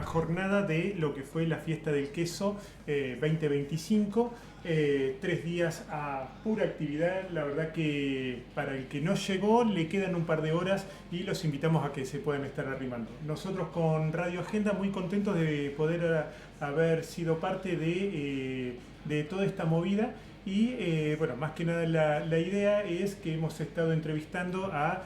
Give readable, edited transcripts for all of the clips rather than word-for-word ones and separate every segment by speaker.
Speaker 1: jornada de lo que fue la fiesta del queso 2025. 3 días a pura actividad. La verdad que para el que no llegó le quedan un par de horas y los invitamos a que se puedan estar arrimando. Nosotros con Radio Agenda muy contentos de poder haber sido parte de toda esta movida. Y bueno, más que nada la idea es que hemos estado entrevistando a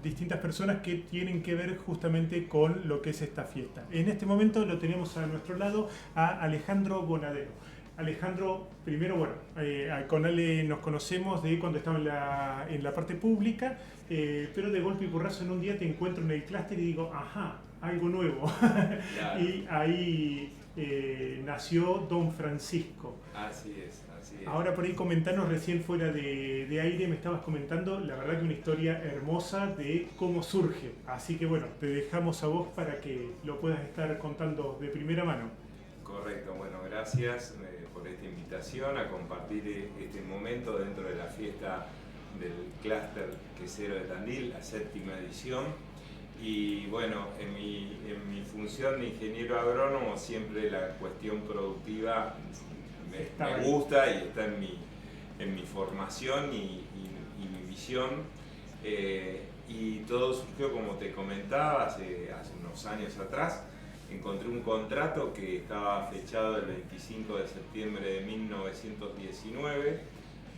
Speaker 1: distintas personas que tienen que ver justamente con lo que es esta fiesta. En este momento lo tenemos a nuestro lado a Alejandro Bonadeo. Alejandro, primero, bueno, con Ale nos conocemos de cuando estaba en la parte pública, pero de golpe y porrazo en un día te encuentro en el clúster y digo, ajá, algo nuevo. Claro. Y ahí nació Don Francisco.
Speaker 2: Así es, así es.
Speaker 1: Ahora por ahí comentanos, recién fuera de aire me estabas comentando, la verdad que una historia hermosa de cómo surge. Así que bueno, te dejamos a vos para que lo puedas estar contando de primera mano.
Speaker 2: Correcto, bueno, gracias por esta invitación a compartir este momento dentro de la fiesta del clúster quesero de Tandil, la 7ª edición. Y bueno, en mi función de ingeniero agrónomo siempre la cuestión productiva me gusta y está en mi formación y mi visión. Y todo surgió, como te comentaba, hace unos años atrás. Encontré un contrato que estaba fechado el 25 de septiembre de 1919,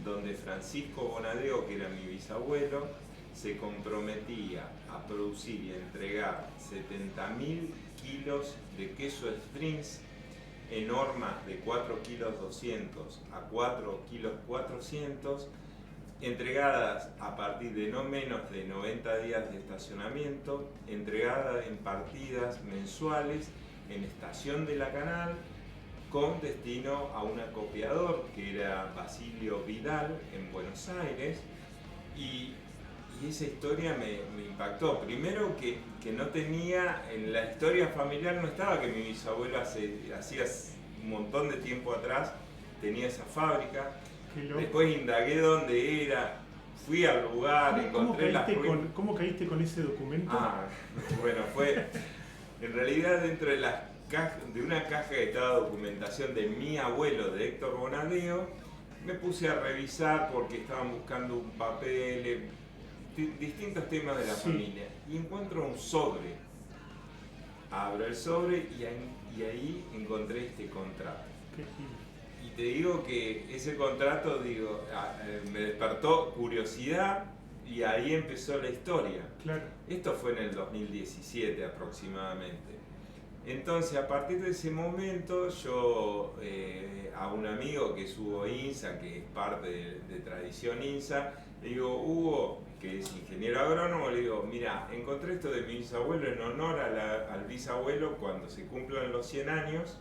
Speaker 2: donde Francisco Bonadeo, que era mi bisabuelo, se comprometía a producir y entregar 70.000 kilos de queso Springs en hormas de 4,2 kilos a 4,4 kilos, entregadas a partir de no menos de 90 días de estacionamiento, entregadas en partidas mensuales en Estación de la Canal, con destino a un acopiador que era Basilio Vidal en Buenos Aires. Y esa historia me impactó. Primero que no tenía, en la historia familiar no estaba que mi bisabuelo hacía un montón de tiempo atrás tenía esa fábrica. Después indagué dónde era, fui al lugar, encontré las ruinas.
Speaker 1: ¿Cómo caíste con ese documento?
Speaker 2: Bueno, fue en realidad dentro de una caja de estaba documentación de mi abuelo, de Héctor Bonadeo. Me puse a revisar porque estaban buscando un papel, distintos temas de la familia, y encuentro un sobre. Abro el sobre y ahí encontré este contrato. Y te digo que ese contrato, me despertó curiosidad y ahí empezó la historia.
Speaker 1: Claro.
Speaker 2: Esto fue en el 2017 aproximadamente. Entonces, a partir de ese momento, yo a un amigo que es Hugo Insa, que es parte de Tradición Insa, le digo, Hugo, que es ingeniero agrónomo, le digo, mira, encontré esto de mi bisabuelo en honor al bisabuelo. Cuando se cumplan los 100 años,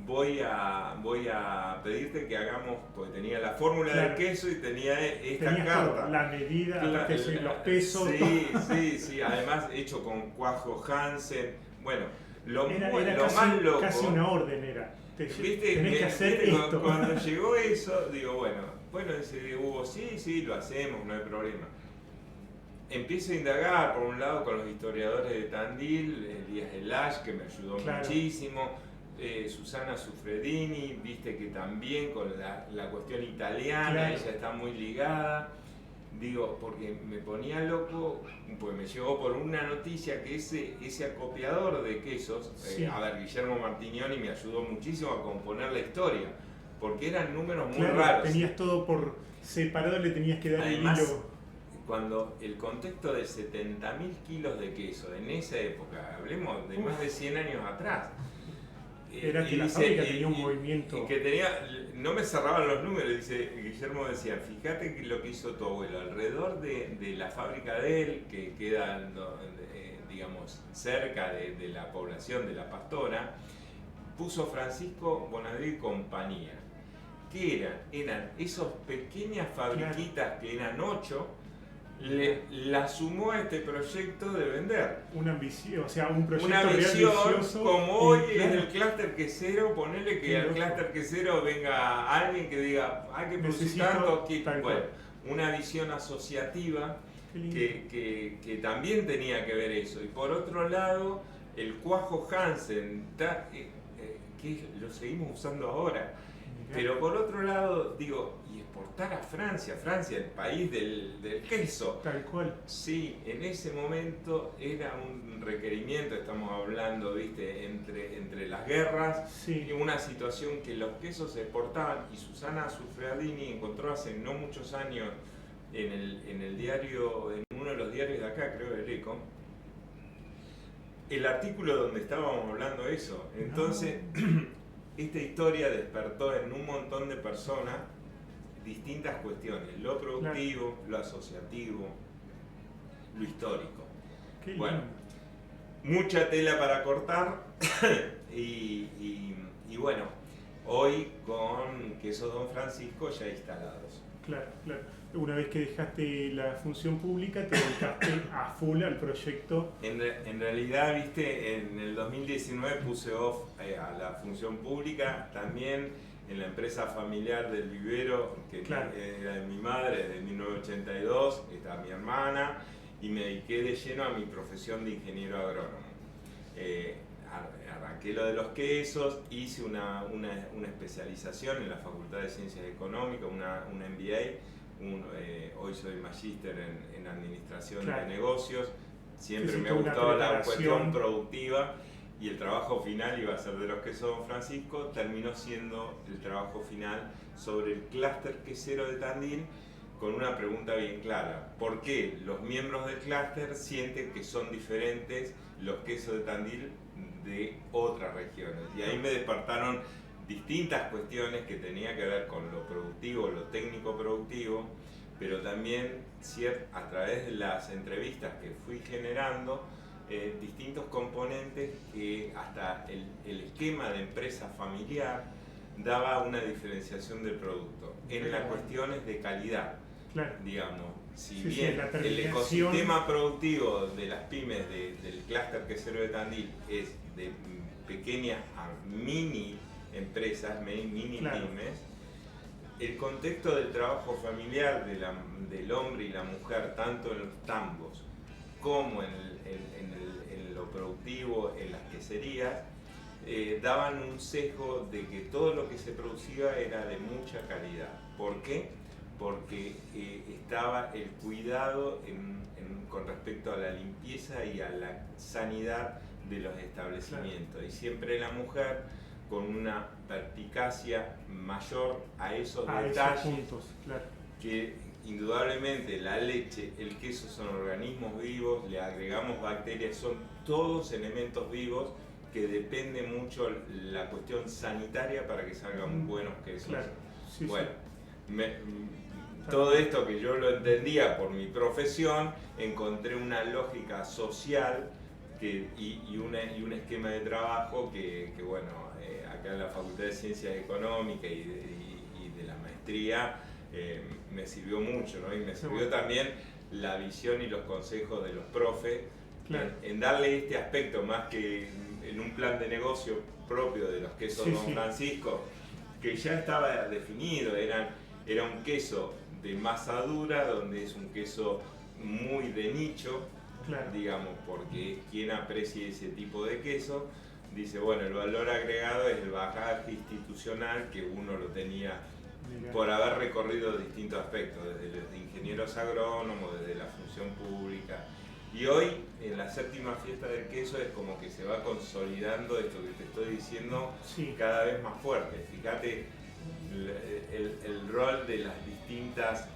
Speaker 2: voy a pedirte que hagamos, porque tenía la fórmula del queso y tenía esta carta.
Speaker 1: La medida, los pesos.
Speaker 2: Sí, además hecho con cuajo Hansen. Bueno, lo
Speaker 1: más
Speaker 2: loco.
Speaker 1: Casi una orden era.
Speaker 2: ¿Viste?
Speaker 1: Tenés que hacer esto.
Speaker 2: Cuando llegó eso, digo, bueno, dice Hugo, sí, lo hacemos, no hay problema. Empiezo a indagar, por un lado, con los historiadores de Tandil, Elías Elash, que me ayudó muchísimo. Susana Suffredini, viste que también con la cuestión italiana, ella está muy ligada. Digo, porque me ponía loco, pues me llegó por una noticia que ese acopiador de quesos, Guillermo Martignoni me ayudó muchísimo a componer la historia, porque eran números muy raros.
Speaker 1: Tenías todo por separado, le tenías que dar
Speaker 2: además,
Speaker 1: el hilo.
Speaker 2: Cuando el contexto de 70.000 kilos de queso en esa época, hablemos de más de 100 años atrás,
Speaker 1: era que la fábrica tenía un movimiento.
Speaker 2: No me cerraban los números, Guillermo decía, fíjate que lo que hizo tu abuelo, alrededor de la fábrica de él, que queda, digamos, cerca de la población de La Pastora, puso Francisco Bonadeo y compañía. ¿Qué eran esas pequeñas fabriquitas que eran 8, la sumó a este proyecto de vender.
Speaker 1: Una ambición, o sea, un proyecto
Speaker 2: una
Speaker 1: visión,
Speaker 2: como hoy es el clúster quesero, ponele que al clúster quesero venga alguien que diga, hay que producir tanto, una visión asociativa que también tenía que ver eso. Y por otro lado, El cuajo Hansen, que lo seguimos usando ahora. Pero por otro lado, digo, y exportar a Francia, el país del queso.
Speaker 1: Tal cual.
Speaker 2: Sí, en ese momento era un requerimiento, estamos hablando, viste, entre las guerras,
Speaker 1: Sí.
Speaker 2: y una situación que los quesos se exportaban, y Susana Sufredini encontró hace no muchos años en el diario, en uno de los diarios de acá, creo El Eco, el artículo donde estábamos hablando eso. Entonces, esta historia despertó en un montón de personas distintas cuestiones, lo productivo, lo asociativo, lo histórico.
Speaker 1: Qué
Speaker 2: Bueno,
Speaker 1: lindo.
Speaker 2: mucha tela para cortar y bueno, hoy con Queso Don Francisco ya instalados.
Speaker 1: Claro, claro. Una vez que dejaste la función pública, te dedicaste a full al proyecto.
Speaker 2: En realidad, viste, en el 2019 puse off a la función pública, también en la empresa familiar del vivero, que
Speaker 1: Claro.
Speaker 2: era de mi madre desde 1982, está mi hermana, y me dediqué de lleno a mi profesión de ingeniero agrónomo. Arranqué lo de los quesos, hice una especialización en la Facultad de Ciencias Económicas, una MBA, hoy soy magíster en Administración
Speaker 1: Claro.
Speaker 2: de Negocios. Siempre
Speaker 1: Sí,
Speaker 2: me
Speaker 1: toda
Speaker 2: ha
Speaker 1: una
Speaker 2: gustado la
Speaker 1: preparación.
Speaker 2: cuestión productiva y el trabajo final iba a ser de los quesos Don Francisco. Terminó siendo el trabajo final sobre el clúster quesero de Tandil, con una pregunta bien clara: ¿por qué los miembros del clúster sienten que son diferentes los quesos de Tandil de otras regiones? Y ahí me despertaron distintas cuestiones que tenía que ver con lo productivo, lo técnico productivo, pero también a través de las entrevistas que fui generando, distintos componentes que hasta el esquema de empresa familiar daba una diferenciación del producto en las cuestiones de calidad.
Speaker 1: Claro.
Speaker 2: Digamos, si
Speaker 1: Sí,
Speaker 2: bien
Speaker 1: la
Speaker 2: el
Speaker 1: terminación.
Speaker 2: ecosistema productivo de las pymes del clúster quesero de Tandil es de pequeñas a mini empresas, mini
Speaker 1: Claro.
Speaker 2: pymes, el contexto del trabajo familiar del hombre y la mujer, tanto en los tambos como en lo productivo, en las queserías, daban un sesgo de que todo lo que se producía era de mucha calidad. ¿Por qué? Porque estaba el cuidado con respecto a la limpieza y a la sanidad de los establecimientos. Claro. Y siempre la mujer con una perspicacia mayor a esos detalles,
Speaker 1: esos puntos, claro.
Speaker 2: Que indudablemente la leche, el queso son organismos vivos, le agregamos bacterias, son todos elementos vivos que depende mucho la cuestión sanitaria para que salgan buenos quesos.
Speaker 1: Claro. Sí,
Speaker 2: bueno,
Speaker 1: sí.
Speaker 2: Todo esto que yo lo entendía por mi profesión, encontré una lógica social y un esquema de trabajo que bueno, acá en la Facultad de Ciencias Económicas y de la maestría me sirvió mucho, ¿no? Y me sirvió también la visión y los consejos de los profes, claro, en darle este aspecto más que en un plan de negocio propio de los quesos Don Francisco, que ya estaba definido. Era un queso de masa dura, donde es un queso muy de nicho, claro, digamos, porque quien aprecie ese tipo de queso dice, bueno, el valor agregado es el bagaje institucional que uno lo tenía por haber recorrido distintos aspectos, desde los ingenieros agrónomos, desde la función pública. Y hoy, en la séptima fiesta del queso, es como que se va consolidando esto que te estoy diciendo, cada vez más fuerte. Fíjate el rol de las distintas,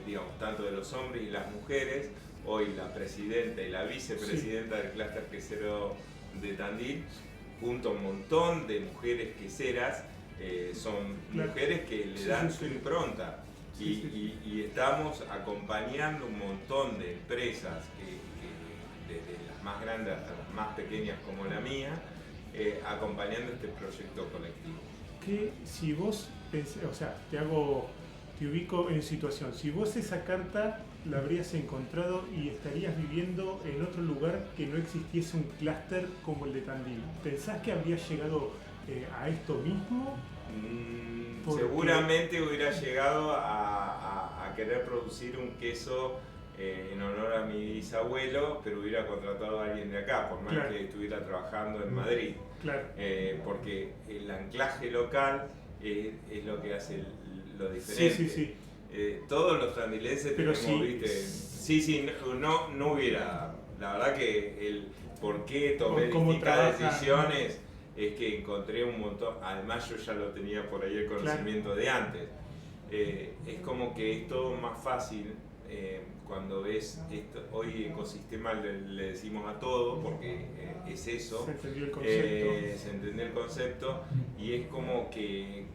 Speaker 2: digamos, tanto de los hombres y las mujeres. Hoy la presidenta y la vicepresidenta del clúster quesero de Tandil, junto a un montón de mujeres queseras, son mujeres que le dan su impronta. Y estamos acompañando un montón de empresas, desde las más grandes hasta las más pequeñas como la mía, acompañando este proyecto colectivo.
Speaker 1: Que si vos pensás, o sea, te ubico en situación, si vos esa carta la habrías encontrado y estarías viviendo en otro lugar que no existiese un clúster como el de Tandil, ¿pensás que habrías llegado a esto mismo?
Speaker 2: Seguramente hubiera llegado a querer producir un queso en honor a mi bisabuelo, pero hubiera contratado a alguien de acá, por más
Speaker 1: Claro.
Speaker 2: que estuviera trabajando en Madrid.
Speaker 1: Claro.
Speaker 2: Porque el anclaje local es lo que hace lo
Speaker 1: Sí,
Speaker 2: diferente.
Speaker 1: sí, sí.
Speaker 2: Todos los tandilenses
Speaker 1: Pero
Speaker 2: tenemos,
Speaker 1: sí.
Speaker 2: viste, sí, no hubiera, la verdad que el por qué tomé
Speaker 1: Cómo
Speaker 2: distintas
Speaker 1: trabajan.
Speaker 2: decisiones es que encontré un montón, además yo ya lo tenía por ahí el conocimiento de antes. Es como que es todo más fácil cuando ves esto, hoy ecosistema le decimos a todo porque es eso.
Speaker 1: Se entendió el concepto.
Speaker 2: Se entendió el concepto y es como que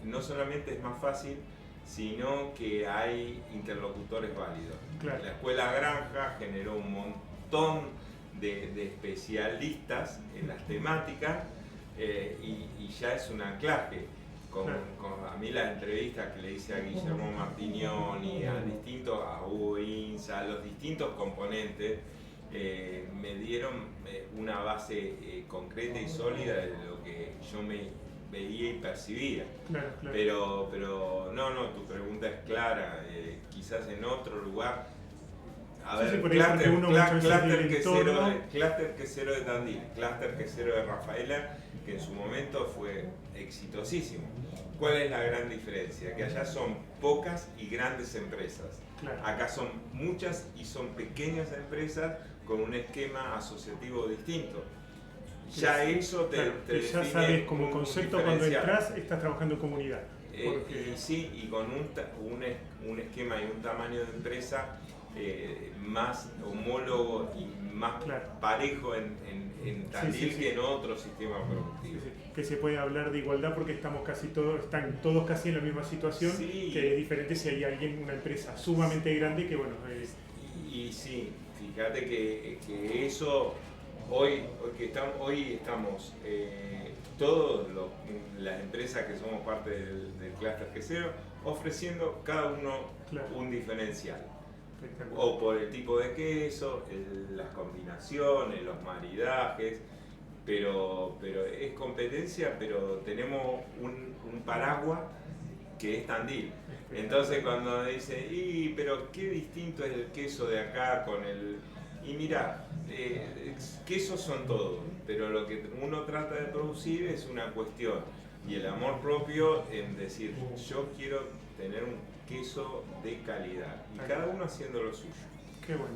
Speaker 2: no solamente es más fácil, sino que hay interlocutores válidos.
Speaker 1: Claro.
Speaker 2: La Escuela Granja generó un montón de especialistas en las temáticas y ya es un anclaje. A mí las entrevistas que le hice a Guillermo Martignoni, a Hugo Inza, a los distintos componentes, me dieron una base concreta y sólida de lo que yo me veía y percibía.
Speaker 1: Claro, claro.
Speaker 2: Pero no, tu pregunta es clara. Quizás en otro lugar. A ver, Clúster Quesero de Tandil, Clúster Quesero de Rafaela, que en su momento fue exitosísimo. ¿Cuál es la gran diferencia? Que allá son pocas y grandes empresas.
Speaker 1: Claro.
Speaker 2: Acá son muchas y son pequeñas empresas con un esquema asociativo distinto. Ya eso te
Speaker 1: ya sabes como concepto cuando entras estás trabajando en comunidad.
Speaker 2: Y con un esquema y un tamaño de empresa más homólogo y más parejo en Tandil que en otro sistema productivo.
Speaker 1: Que se puede hablar de igualdad porque están todos casi en la misma situación, que es diferente si hay una empresa sumamente grande que bueno...
Speaker 2: Y sí, fíjate que eso, hoy estamos todas las empresas que somos parte del Clúster Quesero ofreciendo cada uno un diferencial. O por el tipo de queso, las combinaciones, los maridajes, pero es competencia, pero tenemos un paraguas que es Tandil. Entonces cuando dice, pero qué distinto es el queso de acá con el... Y mirá, quesos son todos, pero lo que uno trata de producir es una cuestión. Y el amor propio en decir, yo quiero tener un queso de calidad y cada uno haciendo lo suyo.
Speaker 1: Qué bueno.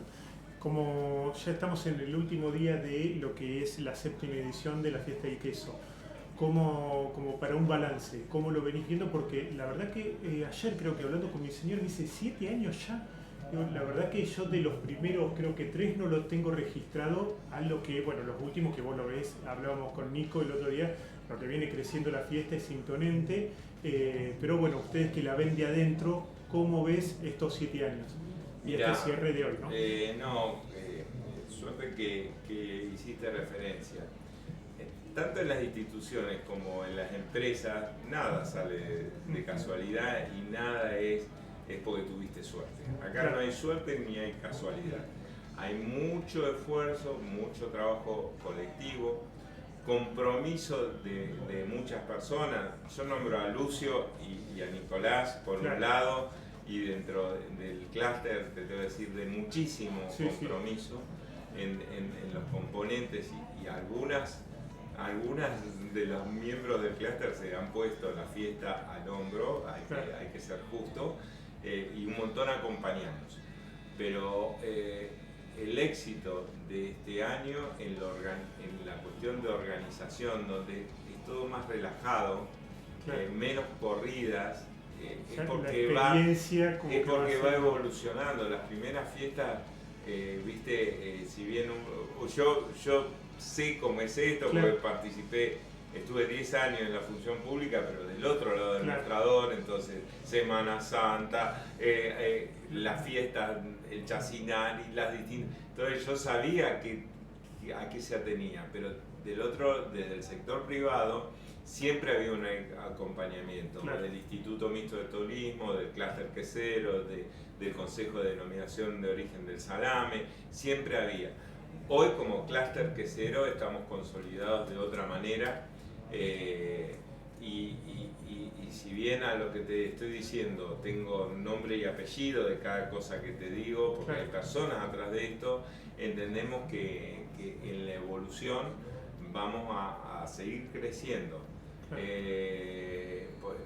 Speaker 1: Como ya estamos en el último día de lo que es la 7ª edición de la Fiesta del Queso, como para un balance, ¿cómo lo venís viendo? Porque la verdad que ayer creo que hablando con mi señor dice 7 años ya. La verdad que yo de los primeros, creo que 3 no los tengo registrado a lo que, bueno, los últimos que vos lo ves, hablábamos con Nico el otro día, lo que viene creciendo la fiesta es imponente, pero bueno, ustedes que la ven de adentro, ¿cómo ves estos 7 años? Y este cierre de hoy, ¿no?
Speaker 2: Suerte que hiciste referencia. Tanto en las instituciones como en las empresas, nada sale de casualidad y nada es porque tuviste suerte. Acá no hay suerte ni hay casualidad. Hay mucho esfuerzo, mucho trabajo colectivo, compromiso de muchas personas. Yo nombro a Lucio y a Nicolás por un lado, y dentro del clúster te debo decir de muchísimo compromiso en los componentes y algunas de los miembros del clúster se han puesto la fiesta al hombro, hay que ser justo. Y un montón acompañamos. Pero el éxito de este año en la cuestión de organización, donde es todo más relajado, menos corridas, es porque va evolucionando. Las primeras fiestas, si bien yo sé cómo es esto, porque participé. Estuve 10 años en la función pública, pero del otro lado del mostrador, entonces Semana Santa, las fiestas, el chacinal y las distintas. Entonces yo sabía a qué se atenía, pero desde el sector privado siempre había un acompañamiento del Instituto Mixto de Turismo, del Clúster Quesero, del Consejo de Denominación de Origen del Salame, siempre había. Hoy como Clúster Quesero estamos consolidados de otra manera. Y y si bien a lo que te estoy diciendo tengo nombre y apellido de cada cosa que te digo, porque
Speaker 1: claro,
Speaker 2: hay personas atrás de esto, entendemos que en la evolución vamos a seguir creciendo.
Speaker 1: claro.
Speaker 2: Pues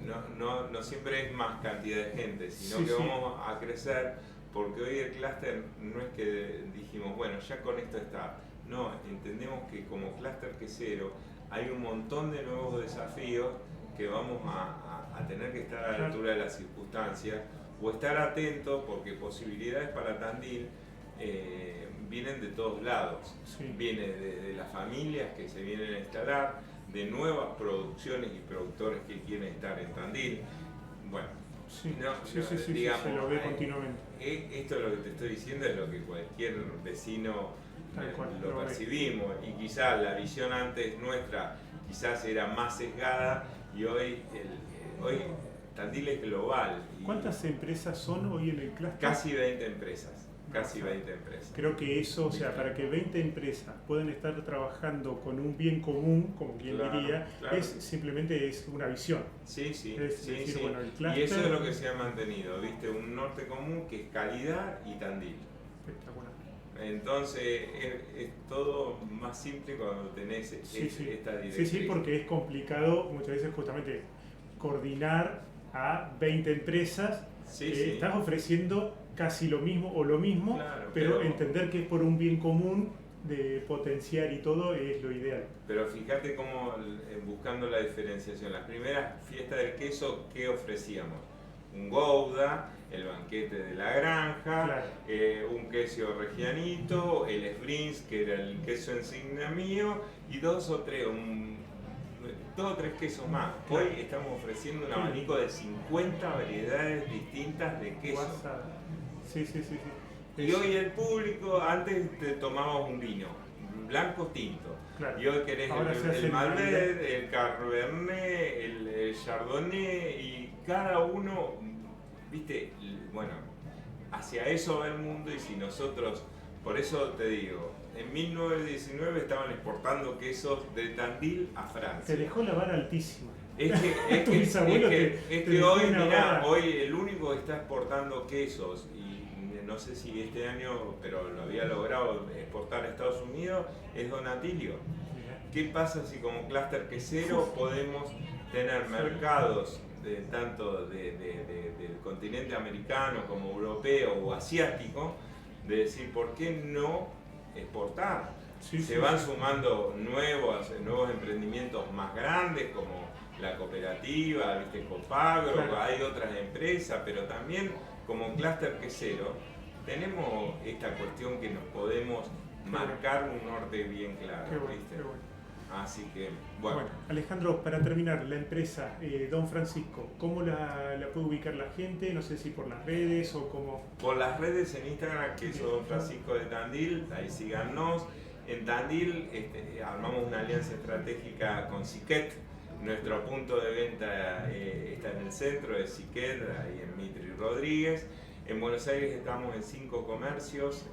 Speaker 2: no siempre es más cantidad de gente, sino
Speaker 1: Sí,
Speaker 2: que
Speaker 1: sí.
Speaker 2: vamos a crecer, porque hoy el clúster no es que dijimos, bueno, ya con esto está. No, entendemos que como clúster quesero hay un montón de nuevos desafíos que vamos a tener que estar a la
Speaker 1: Claro.
Speaker 2: altura de las circunstancias o estar atentos, porque posibilidades para Tandil vienen de todos lados.
Speaker 1: Sí.
Speaker 2: Viene de las familias que se vienen a instalar, de nuevas producciones y productores que quieren estar en Tandil. Bueno,
Speaker 1: Sí,
Speaker 2: no,
Speaker 1: sí,
Speaker 2: no,
Speaker 1: sí, sí,
Speaker 2: digamos,
Speaker 1: se lo ve continuamente.
Speaker 2: esto es lo que te estoy diciendo, es lo que cualquier vecino
Speaker 1: Tal cual,
Speaker 2: lo
Speaker 1: lo ve.
Speaker 2: percibimos, y quizás la visión antes nuestra quizás era más sesgada, y hoy Tandil es global. Y
Speaker 1: ¿Cuántas empresas son hoy en el clúster?
Speaker 2: casi 20 empresas, casi
Speaker 1: O sea,
Speaker 2: 20 empresas.
Speaker 1: Creo que eso, o sea, para que 20 empresas puedan estar trabajando con un bien común, como quien
Speaker 2: Claro,
Speaker 1: diría,
Speaker 2: claro.
Speaker 1: simplemente es una visión.
Speaker 2: Sí, sí,
Speaker 1: Es
Speaker 2: sí,
Speaker 1: decir,
Speaker 2: sí.
Speaker 1: bueno, el
Speaker 2: Y
Speaker 1: clúster-
Speaker 2: eso es lo que se ha mantenido, ¿viste? Un norte común que es calidad y Tandil.
Speaker 1: Espectacular.
Speaker 2: Entonces es todo más simple cuando tenés
Speaker 1: Sí, sí.
Speaker 2: esta
Speaker 1: Sí,
Speaker 2: directriz.
Speaker 1: sí, porque es complicado muchas veces justamente coordinar a 20 empresas
Speaker 2: Sí,
Speaker 1: que
Speaker 2: sí.
Speaker 1: estás ofreciendo casi lo mismo o lo mismo,
Speaker 2: Claro,
Speaker 1: pero
Speaker 2: pero-
Speaker 1: entender que es por un bien común de potenciar y todo es lo ideal.
Speaker 2: Pero fíjate cómo buscando la diferenciación. Las primeras fiestas del queso, ¿qué ofrecíamos? Un Gouda, el banquete de la granja,
Speaker 1: Claro.
Speaker 2: un queso regianito, el Sbrins, que era el queso insignia mío, y dos o tres quesos más.
Speaker 1: Claro.
Speaker 2: Hoy estamos ofreciendo un
Speaker 1: Sí.
Speaker 2: abanico de 50 variedades distintas de queso.
Speaker 1: WhatsApp. Sí, sí, sí, sí.
Speaker 2: Y hoy el público, antes te tomabas un vino, blanco tinto.
Speaker 1: Claro.
Speaker 2: Y hoy querés
Speaker 1: Ahora se hace
Speaker 2: el
Speaker 1: el
Speaker 2: Malbec, el Cabernet, el Chardonnay, y cada uno, viste, bueno, hacia eso va el mundo. Y si nosotros, por eso te digo, en 1919 estaban exportando quesos de Tandil a
Speaker 1: Te
Speaker 2: Francia.
Speaker 1: dejó la vara altísima.
Speaker 2: Es
Speaker 1: Tu bisabuelo te dejó
Speaker 2: hoy,
Speaker 1: una
Speaker 2: mirá,
Speaker 1: vara.
Speaker 2: hoy el único que está exportando quesos, y no sé si este año, pero lo había logrado exportar a Estados Unidos, es Donatilio. ¿Qué pasa si como clúster quesero podemos tener mercados tanto del continente americano como europeo o asiático, de decir, ¿por qué no exportar?
Speaker 1: Sí,
Speaker 2: Se
Speaker 1: sí,
Speaker 2: van
Speaker 1: sí.
Speaker 2: sumando nuevos emprendimientos más grandes como la cooperativa, ¿viste? Copagro,
Speaker 1: Claro.
Speaker 2: hay otras empresas, pero también como clúster quesero tenemos esta cuestión que nos podemos marcar un norte bien claro,
Speaker 1: Qué bueno,
Speaker 2: ¿viste?
Speaker 1: qué bueno.
Speaker 2: Así que,
Speaker 1: Bueno,
Speaker 2: bueno,
Speaker 1: Alejandro, para terminar, la empresa Don Francisco, ¿cómo la puede ubicar la gente? No sé si por las redes o cómo.
Speaker 2: por las redes en Instagram, que es Don Francisco de Tandil, ahí síganos. En Tandil armamos una alianza estratégica con Siquet. Nuestro punto de venta está en el centro de Siquet, ahí en Mitri Rodríguez. En Buenos Aires estamos en 5 comercios,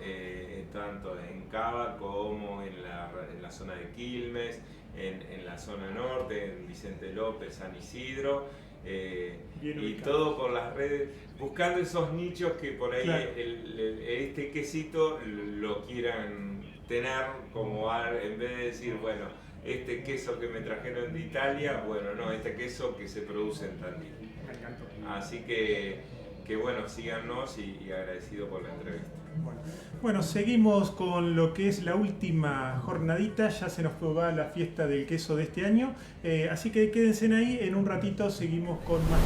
Speaker 2: tanto en Cava como en la zona de Quilmes, en la zona norte, en Vicente López, San Isidro.
Speaker 1: Bien
Speaker 2: Y
Speaker 1: ubicado.
Speaker 2: todo por las redes, buscando esos nichos que por ahí
Speaker 1: Claro.
Speaker 2: este quesito lo quieran tener como en vez de decir, bueno, este queso que me trajeron de Italia, bueno, no, este queso que se produce en Tandil.
Speaker 1: Me encantó.
Speaker 2: Así que bueno, síganos y agradecido por la entrevista.
Speaker 1: Bueno, seguimos con lo que es la última jornadita, ya se nos va la fiesta del queso de este año, así que quédense ahí, en un ratito seguimos con más.